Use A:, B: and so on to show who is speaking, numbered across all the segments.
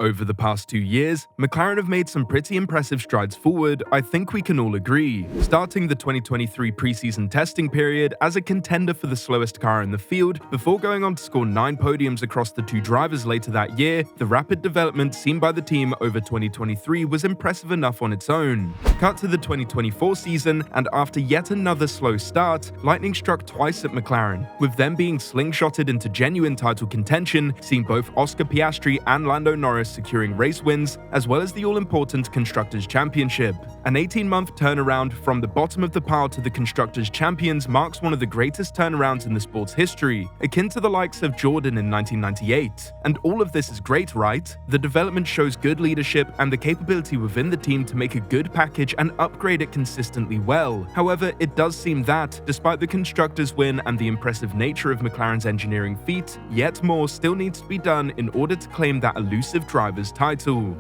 A: Over the past 2 years, McLaren have made some pretty impressive strides forward, I think we can all agree. Starting the 2023 preseason testing period as a contender for the slowest car in the field, before going on to score 9 podiums across the 2 drivers later that year, the rapid development seen by the team over 2023 was impressive enough on its own. Cut to the 2024 season, and after yet another slow start, lightning struck twice at McLaren, with them being slingshotted into genuine title contention, seeing both Oscar Piastri and Lando Norris securing race wins, as well as the all-important Constructors' Championship. An 18-month turnaround from the bottom of the pile to the Constructors' Champions marks one of the greatest turnarounds in the sport's history, akin to the likes of Jordan in 1998. And all of this is great, right? The development shows good leadership and the capability within the team to make a good package and upgrade it consistently well. However, it does seem that, despite the Constructors' win and the impressive nature of McLaren's engineering feat, yet more still needs to be done in order to claim that elusive driver's title.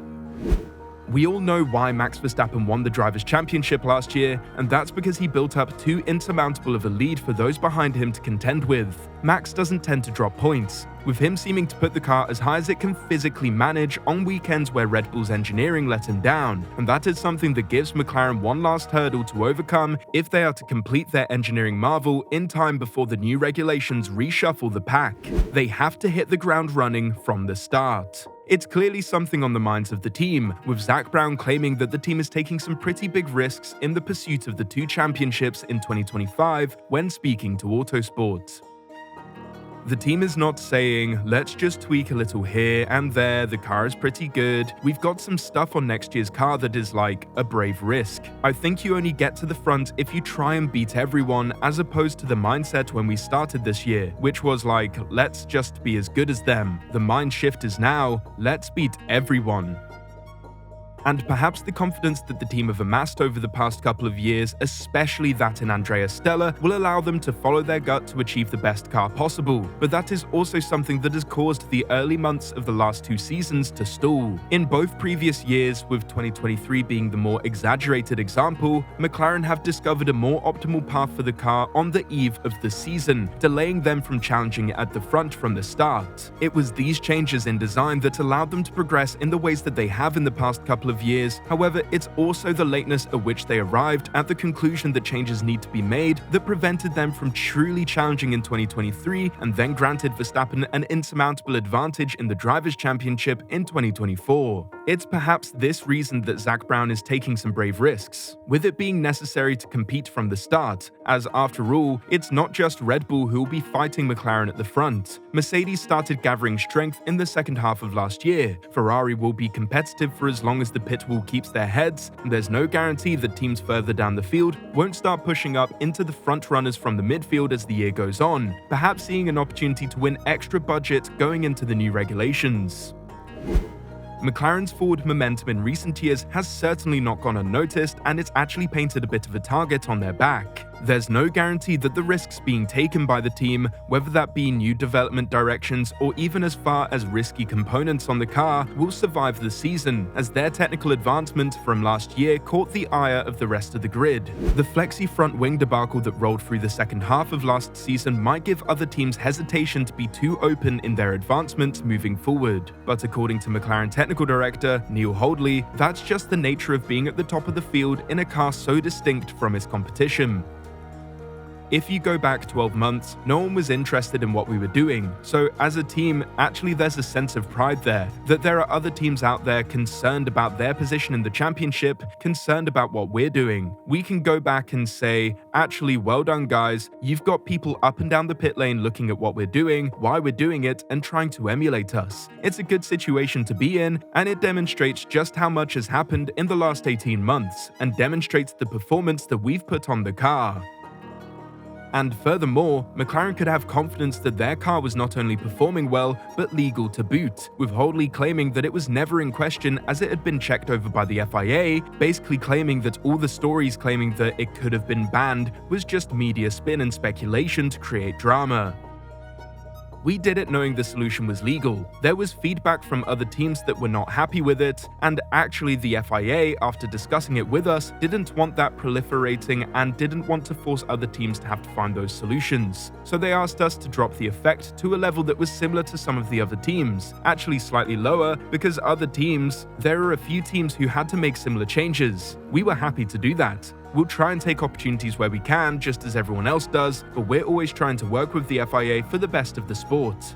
A: We all know why Max Verstappen won the Drivers' Championship last year, and that's because he built up too insurmountable of a lead for those behind him to contend with. Max doesn't tend to drop points, with him seeming to put the car as high as it can physically manage on weekends where Red Bull's engineering let him down, and that is something that gives McLaren one last hurdle to overcome if they are to complete their engineering marvel in time before the new regulations reshuffle the pack. They have to hit the ground running from the start. It's clearly something on the minds of the team, with Zak Brown claiming that the team is taking some pretty big risks in the pursuit of the 2 championships in 2025 when speaking to Autosport. The team is not saying, let's just tweak a little here and there, the car is pretty good, we've got some stuff on next year's car that is like a brave risk. I think you only get to the front if you try and beat everyone, as opposed to the mindset when we started this year, which was like, let's just be as good as them. The mind shift is now, let's beat everyone. And perhaps the confidence that the team have amassed over the past couple of years, especially that in Andrea Stella, will allow them to follow their gut to achieve the best car possible. But that is also something that has caused the early months of the last 2 seasons to stall. In both previous years, with 2023 being the more exaggerated example, McLaren have discovered a more optimal path for the car on the eve of the season, delaying them from challenging it at the front from the start. It was these changes in design that allowed them to progress in the ways that they have in the past couple of years. However, it's also the lateness at which they arrived at the conclusion that changes need to be made that prevented them from truly challenging in 2023 and then granted Verstappen an insurmountable advantage in the Drivers' Championship in 2024. It's perhaps this reason that Zak Brown is taking some brave risks, with it being necessary to compete from the start, as after all, it's not just Red Bull who will be fighting McLaren at the front. Mercedes started gathering strength in the second half of last year. Ferrari will be competitive for as long as the pit wall keeps their heads, and there's no guarantee that teams further down the field won't start pushing up into the front runners from the midfield as the year goes on, perhaps seeing an opportunity to win extra budget going into the new regulations. McLaren's forward momentum in recent years has certainly not gone unnoticed, and it's actually painted a bit of a target on their back. There's no guarantee that the risks being taken by the team, whether that be new development directions or even as far as risky components on the car, will survive the season, as their technical advancement from last year caught the ire of the rest of the grid. The flexi front wing debacle that rolled through the second half of last season might give other teams hesitation to be too open in their advancement moving forward. But according to McLaren technical director Neil Holdley, that's just the nature of being at the top of the field in a car so distinct from its competition. If you go back 12 months, no one was interested in what we were doing. So as a team, actually there's a sense of pride there, that there are other teams out there concerned about their position in the championship, concerned about what we're doing. We can go back and say, actually, well done guys, you've got people up and down the pit lane looking at what we're doing, why we're doing it, and trying to emulate us. It's a good situation to be in, and it demonstrates just how much has happened in the last 18 months, and demonstrates the performance that we've put on the car. And furthermore, McLaren could have confidence that their car was not only performing well, but legal to boot, with Holdley claiming that it was never in question as it had been checked over by the FIA, basically claiming that all the stories claiming that it could have been banned was just media spin and speculation to create drama. We did it knowing the solution was legal. There was feedback from other teams that were not happy with it, and actually the FIA, after discussing it with us, didn't want that proliferating and didn't want to force other teams to have to find those solutions. So they asked us to drop the effect to a level that was similar to some of the other teams, actually slightly lower, because there are a few teams who had to make similar changes. We were happy to do that. We'll try and take opportunities where we can, just as everyone else does, but we're always trying to work with the FIA for the best of the sport.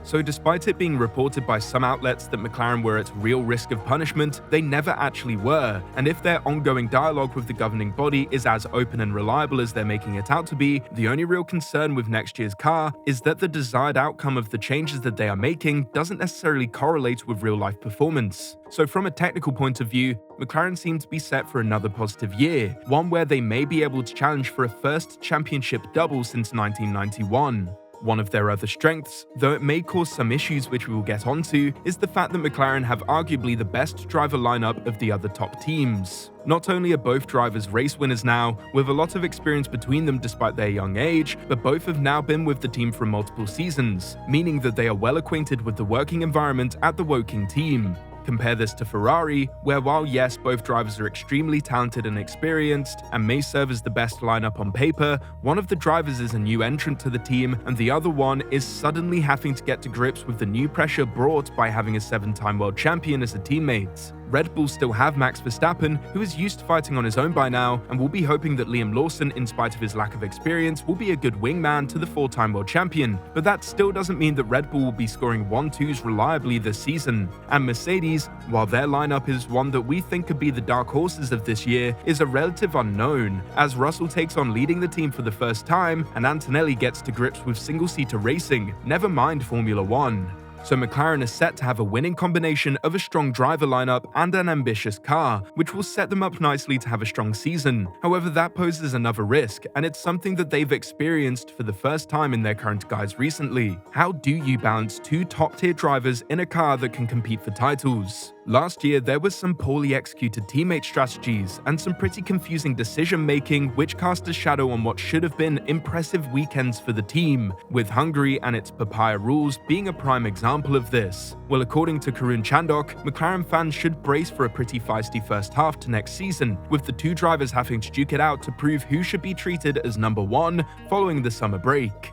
A: So despite it being reported by some outlets that McLaren were at real risk of punishment, they never actually were, and if their ongoing dialogue with the governing body is as open and reliable as they're making it out to be, the only real concern with next year's car is that the desired outcome of the changes that they are making doesn't necessarily correlate with real-life performance. So from a technical point of view, McLaren seem to be set for another positive year, one where they may be able to challenge for a first championship double since 1991. One of their other strengths, though it may cause some issues which we will get onto, is the fact that McLaren have arguably the best driver lineup of the other top teams. Not only are both drivers race winners now, with a lot of experience between them despite their young age, but both have now been with the team for multiple seasons, meaning that they are well acquainted with the working environment at the Woking team. Compare this to Ferrari, where while yes, both drivers are extremely talented and experienced, and may serve as the best lineup on paper, one of the drivers is a new entrant to the team, and the other one is suddenly having to get to grips with the new pressure brought by having a 7-time world champion as a teammate. Red Bull still have Max Verstappen, who is used to fighting on his own by now, and will be hoping that Liam Lawson, in spite of his lack of experience, will be a good wingman to the 4-time world champion, but that still doesn't mean that Red Bull will be scoring 1-2s reliably this season. And Mercedes, while their lineup is one that we think could be the dark horses of this year, is a relative unknown, as Russell takes on leading the team for the first time, and Antonelli gets to grips with single-seater racing, never mind Formula 1. So McLaren is set to have a winning combination of a strong driver lineup and an ambitious car, which will set them up nicely to have a strong season. However, that poses another risk, and it's something that they've experienced for the first time in their current guise recently. How do you balance two top-tier drivers in a car that can compete for titles? Last year, there was some poorly executed teammate strategies and some pretty confusing decision-making which cast a shadow on what should have been impressive weekends for the team, with Hungary and its papaya rules being a prime example of this. Well, according to Karun Chandok, McLaren fans should brace for a pretty feisty first half to next season, with the two drivers having to duke it out to prove who should be treated as number one following the summer break.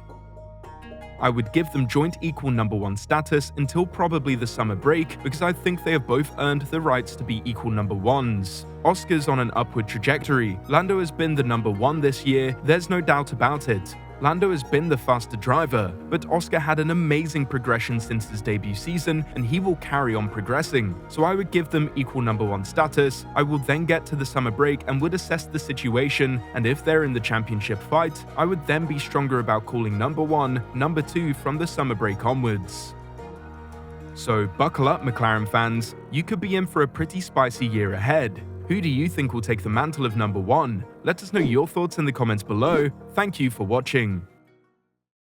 A: I would give them joint equal number one status until probably the summer break, because I think they have both earned the rights to be equal number ones. Oscar's on an upward trajectory. Lando has been the number one this year, there's no doubt about it. Lando has been the faster driver, but Oscar had an amazing progression since his debut season, and he will carry on progressing. So I would give them equal number one status. I will then get to the summer break and would assess the situation, and if they're in the championship fight, I would then be stronger about calling number one, number two from the summer break onwards. So buckle up, McLaren fans, you could be in for a pretty spicy year ahead. Who do you think will take the mantle of number one? Let us know your thoughts in the comments below. Thank you for watching.